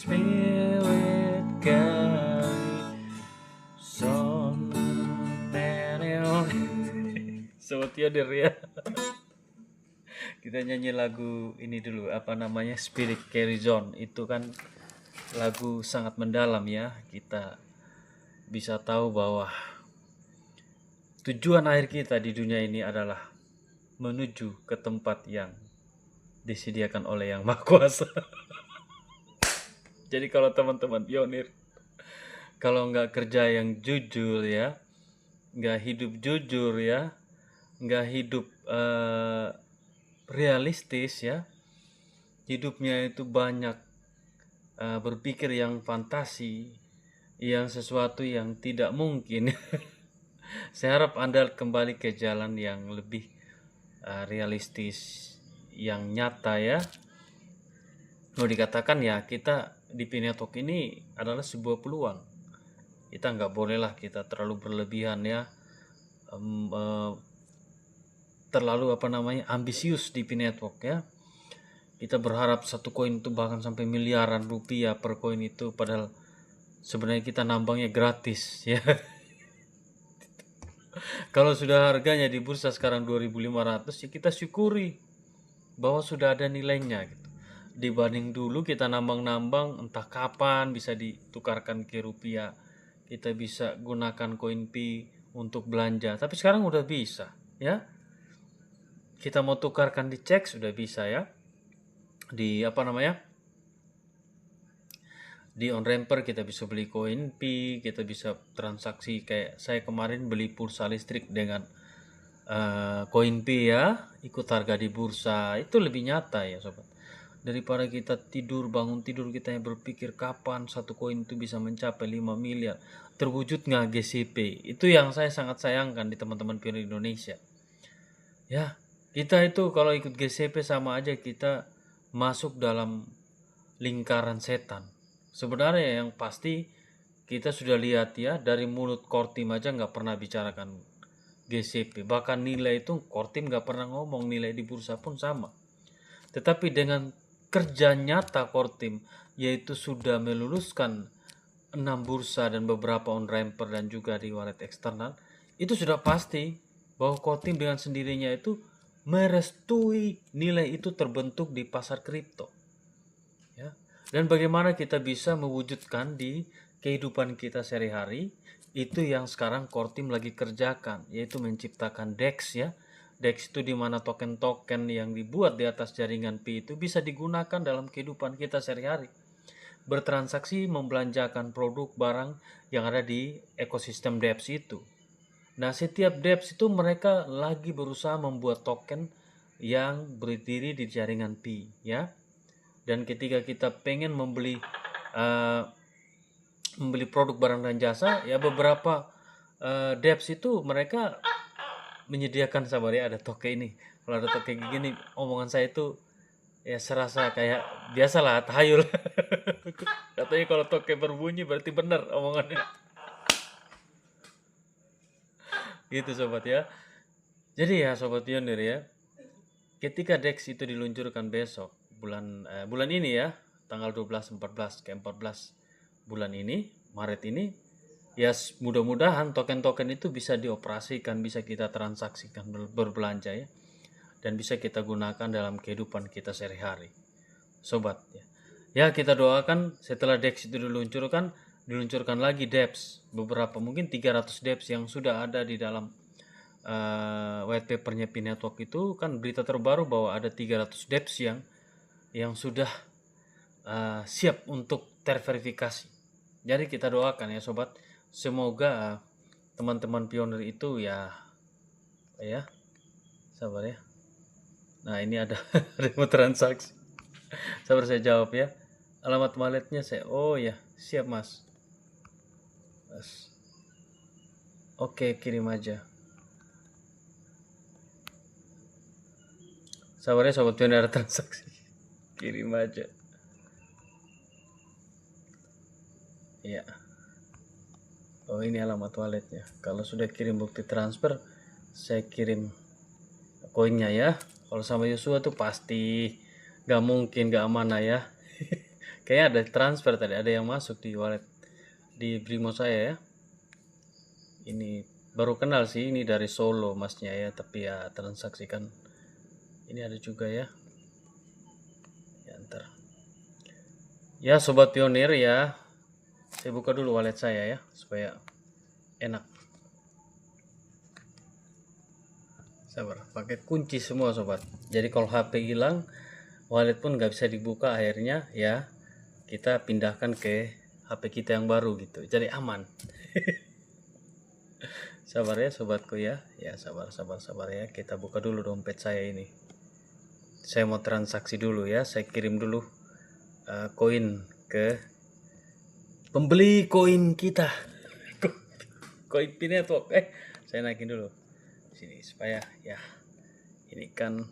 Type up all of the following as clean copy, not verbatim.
spirit carry some Sobat Pionir ya. Kita nyanyi lagu ini dulu, apa namanya, Spirit Carry Zone. Itu kan lagu sangat mendalam ya. Kita bisa tahu bahwa tujuan akhir kita di dunia ini adalah menuju ke tempat yang disediakan oleh Yang Maha Kuasa. Jadi kalau teman-teman pionir, kalau nggak kerja yang jujur ya, nggak hidup jujur ya, nggak hidup realistis ya, hidupnya itu banyak berpikir yang fantasi, yang sesuatu yang tidak mungkin. Saya harap Anda kembali ke jalan yang lebih realistis, yang nyata ya. Mau dikatakan ya, kita di Pinetok ini adalah sebuah peluang. Kita nggak bolehlah kita terlalu berlebihan ya, terlalu ambisius di Pinetok ya. Kita berharap satu koin itu bahkan sampai miliaran rupiah per koin itu, padahal sebenarnya kita nambangnya gratis ya. Kalau sudah harganya di bursa sekarang 2.500 ya kita syukuri bahwa sudah ada nilainya gitu. Dibanding dulu kita nambang-nambang entah kapan bisa ditukarkan ke rupiah, kita bisa gunakan koin Pi untuk belanja, tapi sekarang udah bisa ya. Kita mau tukarkan di cek sudah bisa ya, di di on-ramper kita bisa beli koin Pi, kita bisa transaksi. Kayak saya kemarin beli pulsa listrik dengan koin Pi ya, ikut harga di bursa. Itu lebih nyata ya sobat, daripada kita bangun tidur kita yang berpikir kapan satu koin itu bisa mencapai 5 miliar. Terwujud nggak GCP? Itu yang saya sangat sayangkan di teman-teman pionir Indonesia ya. Kita itu kalau ikut GCP sama aja kita masuk dalam lingkaran setan. Sebenarnya yang pasti kita sudah lihat ya, dari mulut Kortim aja nggak pernah bicarakan GCP. Bahkan nilai itu Kortim nggak pernah ngomong, nilai di bursa pun sama. Tetapi dengan kerja nyata Kortim, yaitu sudah meluluskan 6 bursa dan beberapa on-ramper dan juga di wallet eksternal, itu sudah pasti bahwa Kortim dengan sendirinya itu merestui nilai itu terbentuk di pasar kripto. Ya. Dan bagaimana kita bisa mewujudkan di kehidupan kita sehari-hari, itu yang sekarang Kortim lagi kerjakan, yaitu menciptakan DEX ya. DEX itu dimana token-token yang dibuat di atas jaringan Pi itu bisa digunakan dalam kehidupan kita sehari-hari, bertransaksi, membelanjakan produk barang yang ada di ekosistem DEX itu. Nah, setiap DEX itu mereka lagi berusaha membuat token yang berdiri di jaringan Pi ya. Dan ketika kita pengen membeli produk barang dan jasa ya, beberapa DEX itu mereka menyediakan, sabar ya, ada token ini. Kalau ada token gini, omongan saya itu ya serasa kayak biasalah, tahayul. Katanya kalau token berbunyi berarti benar omongannya. Gitu sobat ya. Jadi ya sobat pionir ya, ketika DEX itu diluncurkan besok bulan ini ya, tanggal 12, 14 ke 14 bulan ini, Maret ini ya, mudah-mudahan token-token itu bisa dioperasikan, bisa kita transaksikan, berbelanja ya, dan bisa kita gunakan dalam kehidupan kita sehari-hari sobat ya. Ya kita doakan setelah DEX itu diluncurkan lagi DEX, beberapa mungkin 300 DEX yang sudah ada di dalam white papernya Pi Network. Itu kan berita terbaru bahwa ada 300 DEX yang sudah siap untuk terverifikasi. Jadi kita doakan ya sobat, semoga teman-teman pionir itu ya sabar ya. Nah ini ada remote transaksi. Sabar saya jawab ya. Alamat walletnya oh ya, siap mas. Oke, kirim aja. Sabar ya sobat pionir, ada transaksi. Kirim aja. Ya. Oh ini alamat walletnya. Kalau sudah kirim bukti transfer, saya kirim koinnya ya. Kalau sama Yosua tuh pasti gak mungkin gak amanah ya. Kayaknya ada transfer tadi, ada yang masuk di wallet di Brimo saya ya. Ini baru kenal sih, ini dari Solo masnya ya, tapi ya transaksikan. Ini ada juga ya. Ya ntar. Ya sobat pionir ya, saya buka dulu wallet saya ya supaya enak. Sabar, pakai kunci semua sobat. Jadi kalau HP hilang, wallet pun nggak bisa dibuka, akhirnya ya kita pindahkan ke HP kita yang baru gitu. Jadi aman. Sabar ya sobatku ya. Ya sabar ya. Kita buka dulu dompet saya ini. Saya mau transaksi dulu ya. Saya kirim dulu koin ke pembeli koin kita. Koin Pi Network. Saya naikin dulu sini supaya ya. Ini kan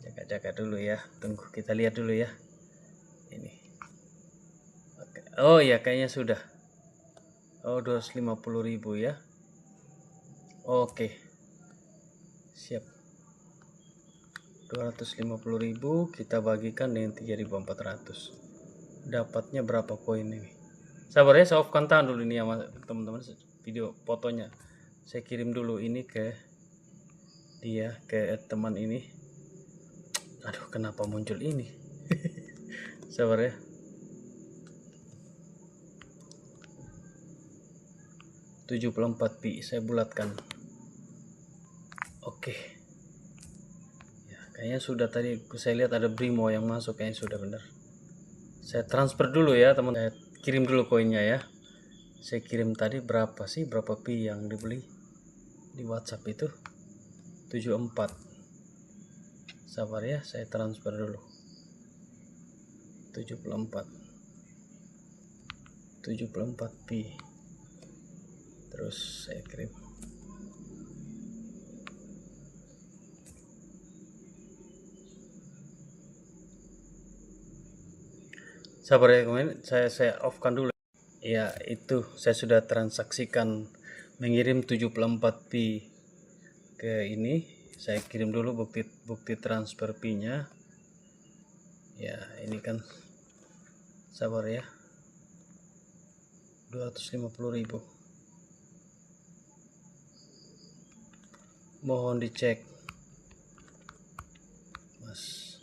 jaga-jaga dulu ya. Tunggu kita lihat dulu ya. Ini. Oke. Oh ya kayaknya sudah. Oh 250.000 ya. Oke. Siap. 250.000 kita bagikan dengan 3.400. Dapatnya berapa koin ini? Sabar ya, saya off kontak dulu ini ya teman-teman, video fotonya. Saya kirim dulu ini ke dia, ke teman ini. Aduh, kenapa muncul ini? Sabar ya. 74 pi saya bulatkan. Oke. Ya, kayaknya sudah tadi saya lihat ada Brimo yang masuk, kayaknya sudah benar. Saya transfer dulu ya teman, saya kirim dulu koinnya ya. Saya kirim tadi berapa pi yang dibeli di WhatsApp itu? 74. Sabar ya, saya transfer dulu. 74 pi. Terus saya kirim. Sabar ya teman, saya off-kan dulu. Ya, itu saya sudah transaksikan mengirim 74 pi ke ini. Saya kirim dulu bukti transfer pi-nya. Ya, ini kan sabar ya. 250.000. Mohon dicek. Mas.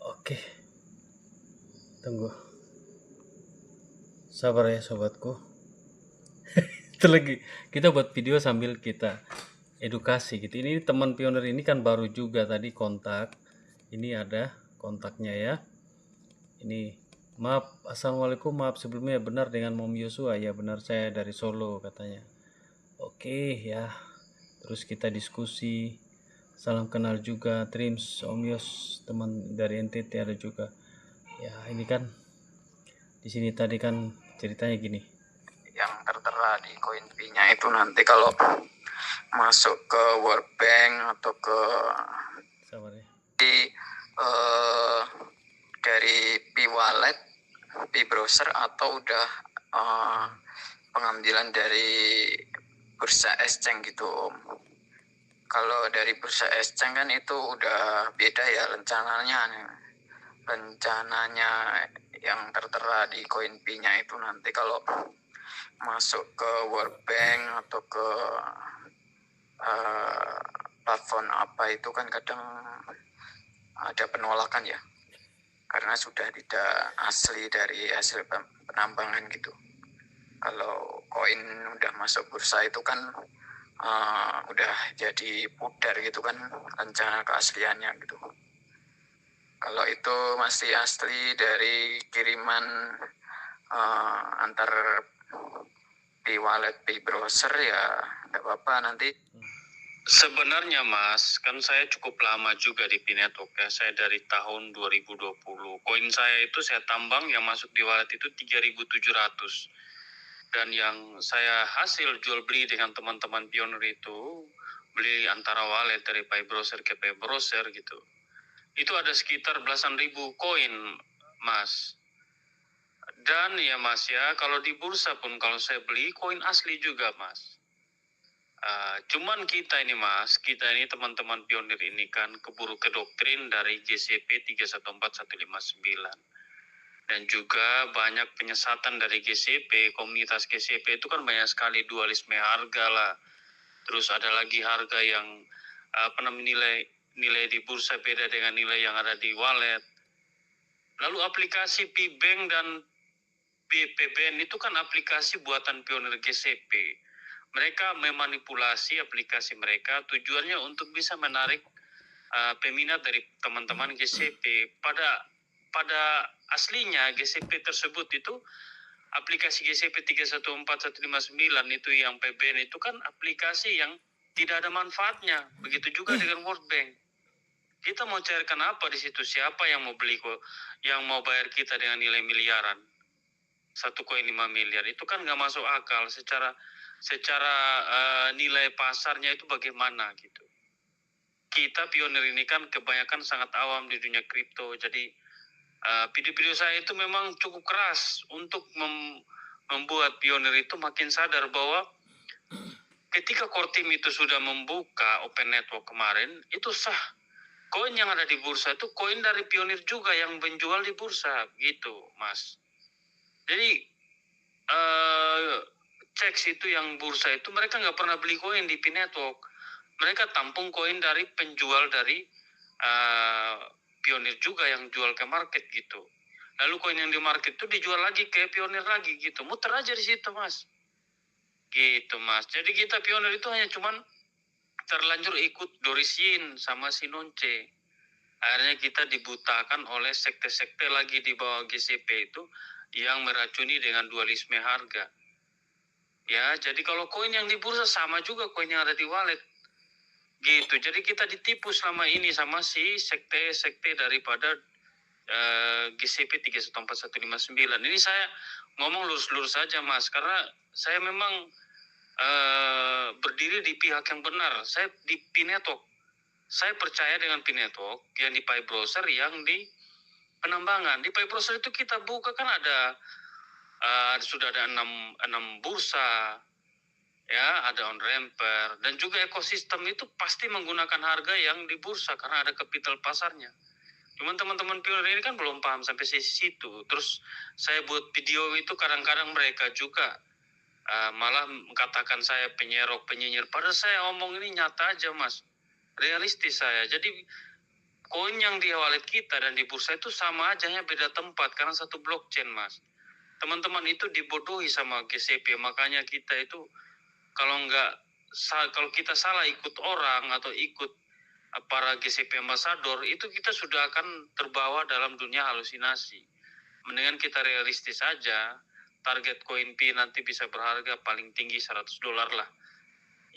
Oke. Tunggu. Sabar ya sobatku. Itu lagi kita buat video sambil kita edukasi gitu. Ini teman pionir ini kan baru juga tadi kontak. Ini ada kontaknya ya. Ini maaf, assalamualaikum, maaf sebelumnya, benar dengan Mom Yosua? Ya benar, saya dari Solo katanya. Oke ya, terus kita diskusi. Salam kenal juga Trims, Om Yos, teman dari NTT ada juga. Ya ini kan di sini tadi kan ceritanya gini. Yang tertera di koin Pi-nya itu nanti kalau masuk ke World Bank atau ke Sabar ya. Dari Pi Wallet, Pi Browser atau udah pengambilan dari bursa exchange gitu Om. Kalau dari bursa exchange kan itu udah beda ya rencananya yang tertera di koin Pi-nya itu nanti kalau masuk ke World Bank atau ke platform apa itu kan kadang ada penolakan ya, karena sudah tidak asli dari hasil penambangan gitu. Kalau koin udah masuk bursa itu kan udah jadi pudar gitu kan rencana keasliannya gitu. Kalau itu masih asli dari kiriman antar Pi Wallet, Pi Browser ya nggak apa-apa nanti. Sebenarnya Mas, kan saya cukup lama juga di Pi Network ya. Saya dari tahun 2020. Koin saya itu saya tambang yang masuk di wallet itu 3.700. Dan yang saya hasil jual beli dengan teman-teman pionir itu, beli antara wallet dari Pi Browser ke Pi Browser gitu. Itu ada sekitar belasan ribu koin, Mas. Dan ya Mas ya, kalau di bursa pun kalau saya beli koin asli juga Mas. Cuman kita ini Mas, kita ini teman-teman pionir ini kan keburu ke doktrin dari GCP 314159. Dan juga banyak penyesatan dari GCP, komunitas GCP itu kan banyak sekali dualisme harga lah. Terus ada lagi harga yang nilai di bursa beda dengan nilai yang ada di wallet. Lalu aplikasi P-Bank dan PBN itu kan aplikasi buatan pionir GCP. Mereka memanipulasi aplikasi mereka tujuannya untuk bisa menarik peminat dari teman-teman GCP. Pada aslinya GCP tersebut itu aplikasi GCP 314159 itu yang PBN itu kan aplikasi yang tidak ada manfaatnya. Begitu juga dengan World Bank. Kita mau cairkan apa di situ? Siapa yang mau beli kok? Yang mau bayar kita dengan nilai miliaran? 1,5 miliar itu kan nggak masuk akal secara nilai pasarnya itu bagaimana gitu. Kita pionir ini kan kebanyakan sangat awam di dunia kripto, jadi video-video saya itu memang cukup keras untuk membuat pionir itu makin sadar bahwa ketika core team itu sudah membuka open network kemarin, itu sah. Koin yang ada di bursa itu koin dari pionir juga yang menjual di bursa gitu, Mas. Jadi checks itu yang bursa itu mereka nggak pernah beli koin di P-Network. Mereka tampung koin dari penjual dari pionir juga yang jual ke market gitu. Lalu koin yang di market itu dijual lagi ke pionir lagi gitu. Muter aja di situ Mas. Gitu Mas. Jadi kita pionir itu hanya cuman terlanjur ikut Dorisin sama Sinonce. Akhirnya kita dibutakan oleh sekte-sekte lagi di bawah GCP itu yang meracuni dengan dualisme harga. Ya, jadi kalau koin yang di bursa sama juga koin yang ada di wallet. Gitu. Jadi kita ditipu selama ini sama si sekte-sekte daripada GCP 314159. Ini saya ngomong lurus-lurus saja Mas, karena saya memang berdiri di pihak yang benar. Saya di P-Network. Saya percaya dengan P-Network yang di Pi Browser yang di penambangan. Di Pi Browser itu kita buka kan ada sudah ada 6 bursa, ya ada on ramper, dan juga ekosistem itu pasti menggunakan harga yang di bursa karena ada kapital pasarnya. Cuman teman-teman pionir ini kan belum paham sampai situ. Terus saya buat video itu kadang-kadang mereka juga malah mengatakan saya penyerok, penyinyir. Padahal saya omong ini nyata aja Mas, realistis saya. Jadi koin yang di wallet kita dan di bursa itu sama aja, hanya beda tempat karena satu blockchain Mas. Teman-teman itu dibodohi sama GCP, makanya kita itu kalau kita salah ikut orang atau ikut para GCP ambassador, itu kita sudah akan terbawa dalam dunia halusinasi. Mendingan kita realistis aja, target koin P nanti bisa berharga paling tinggi $100 lah.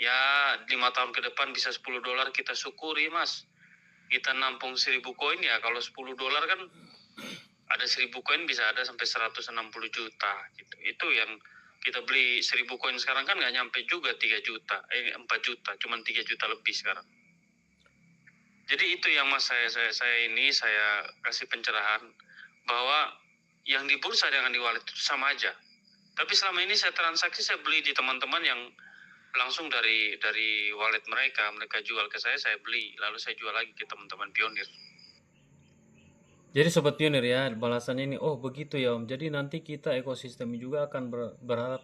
Ya 5 tahun ke depan bisa $10, kita syukuri Mas. Kita nampung 1.000 koin ya, kalau $10 kan ada 1.000 koin bisa ada sampai 160 juta gitu. Itu yang kita beli 1.000 koin sekarang kan nggak nyampe juga 3 juta, 4 juta, cuman 3 juta lebih sekarang. Jadi itu yang Mas saya kasih pencerahan bahwa yang di bursa dengan di wallet itu sama aja. Tapi selama ini saya transaksi, saya beli di teman-teman yang langsung dari wallet mereka jual ke saya beli, lalu saya jual lagi ke teman-teman pionir. Jadi sobat pionir ya, balasannya ini, oh begitu ya Om. Jadi nanti kita ekosistem juga akan berharap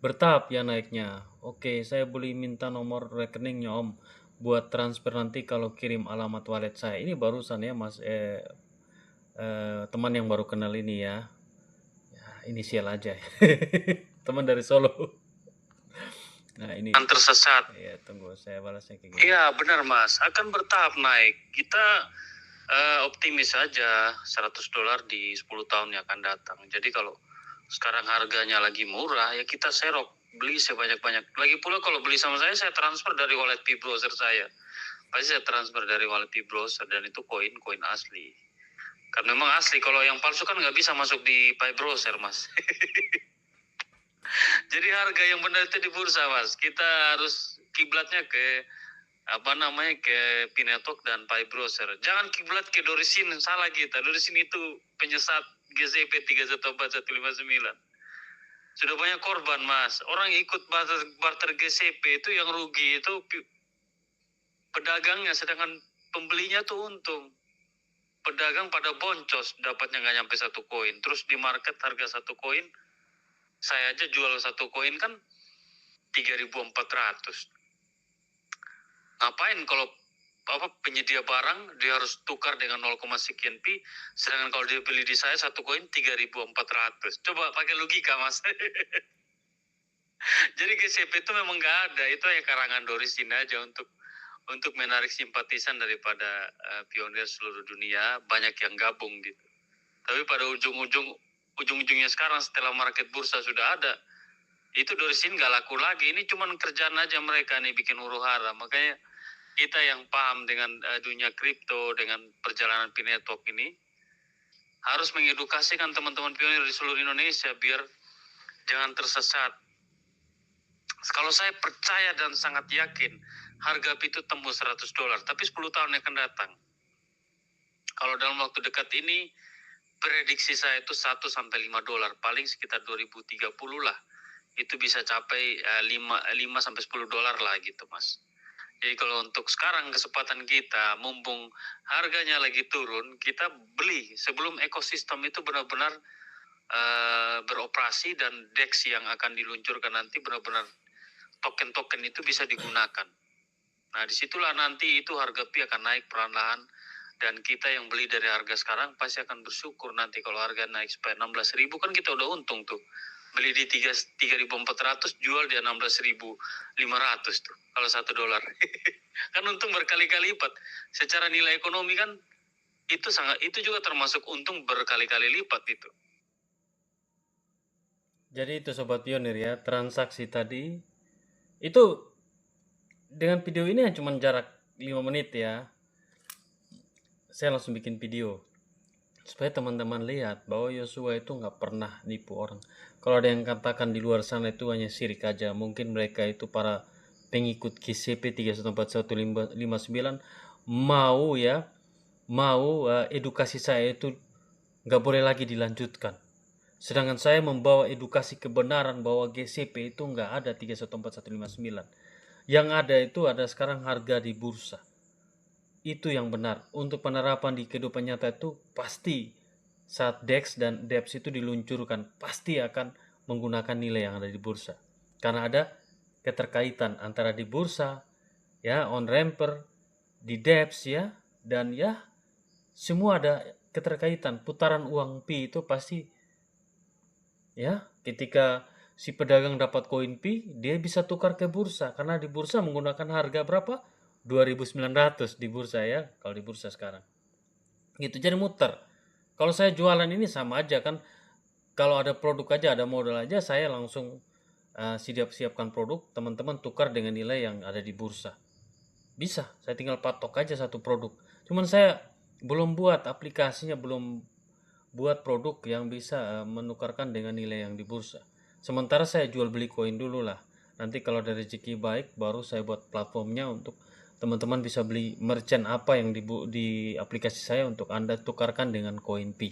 bertahap ya naiknya. Oke, saya boleh minta nomor rekeningnya Om buat transfer nanti kalau kirim alamat wallet saya. Ini barusan ya Mas, teman yang baru kenal ini ya. Ya inisial aja. Teman dari Solo. Nah ini. Yang tersesat. Ya tunggu saya balasnya kayak gini. Iya benar Mas, akan bertahap naik. Kita optimis saja $100 di 10 tahun yang akan datang. Jadi kalau sekarang harganya lagi murah, ya kita serok, beli sebanyak-banyak. Lagi pula kalau beli sama saya transfer dari wallet P-Browser saya. Pasti saya transfer dari wallet P-Browser, dan itu koin asli. Karena memang asli, kalau yang palsu kan nggak bisa masuk di P-Browser Mas. Jadi harga yang benar itu di bursa Mas. Kita harus kiblatnya ke ke P-Network dan Pi Browser. Jangan kiblat ke Dorisin, salah kita. Dorisin itu penyesat GCP 314159. Sudah banyak korban, Mas. Orang ikut barter GCP itu yang rugi itu pedagangnya, sedangkan pembelinya tuh untung. Pedagang pada boncos, dapatnya nggak nyampe 1 koin. Terus di market harga 1 koin, saya aja jual 1 koin kan 3.400. Ngapain kalau penyedia barang dia harus tukar dengan 0, sekian pi, sedangkan kalau dia beli di saya 1 koin 3.400. Coba pakai logika, Mas. Jadi GCP itu memang nggak ada, itu ya karangan Dorisin aja untuk menarik simpatisan daripada pionir seluruh dunia, banyak yang gabung gitu. Tapi pada ujung-ujungnya sekarang setelah market bursa sudah ada, itu Dorisin nggak laku lagi. Ini cuma kerjaan aja mereka nih, bikin huru-hara. Makanya kita yang paham dengan dunia kripto, dengan perjalanan P-Network ini, harus mengedukasikan teman-teman pionir di seluruh Indonesia biar jangan tersesat. Kalau saya percaya dan sangat yakin harga Pi itu tembus $100, tapi 10 tahun yang akan datang. Kalau dalam waktu dekat ini, prediksi saya itu $1 sampai $5, paling sekitar 2030 lah. Itu bisa capai 5 sampai $10 lah gitu, Mas. Jadi kalau untuk sekarang kesempatan kita, mumpung harganya lagi turun, kita beli sebelum ekosistem itu benar-benar beroperasi dan DEX yang akan diluncurkan nanti benar-benar token-token itu bisa digunakan. Nah, disitulah nanti itu harga Pi akan naik perlahan-lahan, dan kita yang beli dari harga sekarang pasti akan bersyukur nanti kalau harga naik supaya 16.000, kan kita udah untung tuh. Beli di 3.400, jual di 16.500 tuh kalau $1. Kan untung berkali-kali lipat. Secara nilai ekonomi kan itu juga termasuk untung berkali-kali lipat itu. Jadi itu Sobat Pionir ya, transaksi tadi itu dengan video ini cuma jarak 5 menit ya. Saya langsung bikin video supaya teman-teman lihat bahwa Yosua itu nggak pernah nipu orang. Kalau ada yang katakan di luar sana itu hanya syirik aja, mungkin mereka itu para pengikut GCP 314159 mau edukasi saya itu nggak boleh lagi dilanjutkan. Sedangkan saya membawa edukasi kebenaran bahwa GCP itu nggak ada 314159. Yang ada itu ada sekarang harga di bursa. Itu yang benar. Untuk penerapan di kehidupan nyata itu pasti saat DEX dan DEPS itu diluncurkan pasti akan menggunakan nilai yang ada di bursa. Karena ada keterkaitan antara di bursa, ya, on ramper, di DEPS ya, dan ya semua ada keterkaitan. Putaran uang Pi itu pasti ya, ketika si pedagang dapat koin Pi, dia bisa tukar ke bursa karena di bursa menggunakan harga berapa? 2.900 di bursa ya, kalau di bursa sekarang. Gitu, jadi muter. Kalau saya jualan ini sama aja kan, kalau ada produk aja, ada modal aja, saya langsung siapkan produk, teman-teman tukar dengan nilai yang ada di bursa. Bisa, saya tinggal patok aja satu produk. Cuman saya belum buat aplikasinya, belum buat produk yang bisa menukarkan dengan nilai yang di bursa. Sementara saya jual beli koin dulu lah. Nanti kalau ada rezeki baik, baru saya buat platformnya untuk teman-teman bisa beli merchant apa yang di aplikasi saya untuk Anda tukarkan dengan koin Pi.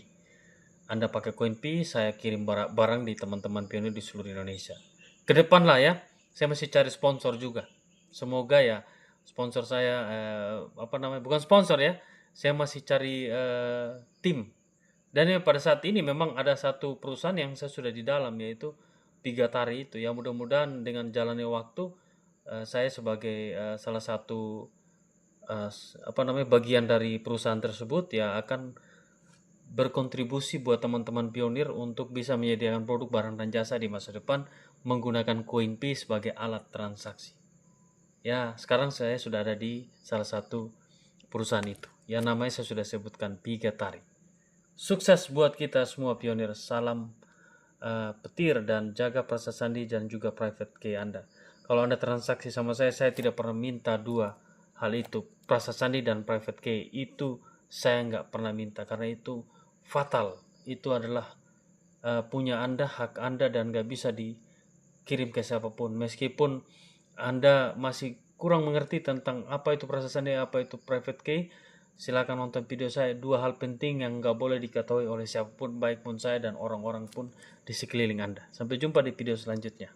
Anda pakai koin Pi, saya kirim barang di teman-teman pionir di seluruh Indonesia. Kedepan lah ya, saya masih cari sponsor juga. Semoga ya sponsor saya bukan sponsor ya, saya masih cari tim. Dan pada saat ini memang ada satu perusahaan yang saya sudah di dalam, yaitu Pigatari itu. Ya mudah-mudahan dengan jalannya waktu saya sebagai salah satu bagian dari perusahaan tersebut ya akan berkontribusi buat teman-teman pionir untuk bisa menyediakan produk barang dan jasa di masa depan menggunakan koin Pi sebagai alat transaksi. Ya, sekarang saya sudah ada di salah satu perusahaan itu. Ya, namanya saya sudah sebutkan, Pigatari. Sukses buat kita semua pionir. Salam petir dan jaga Prasa Sandi dan juga private key Anda. Kalau Anda transaksi sama saya tidak pernah minta dua hal itu. Prasa Sandi dan private key itu saya nggak pernah minta karena itu fatal. Itu adalah punya Anda, hak Anda, dan nggak bisa dikirim ke siapapun. Meskipun Anda masih kurang mengerti tentang apa itu Prasa Sandi, apa itu private key, Silakan nonton video saya. 2 hal penting yang nggak boleh diketahui oleh siapapun, baik pun saya dan orang-orang pun di sekeliling Anda. Sampai jumpa di video selanjutnya.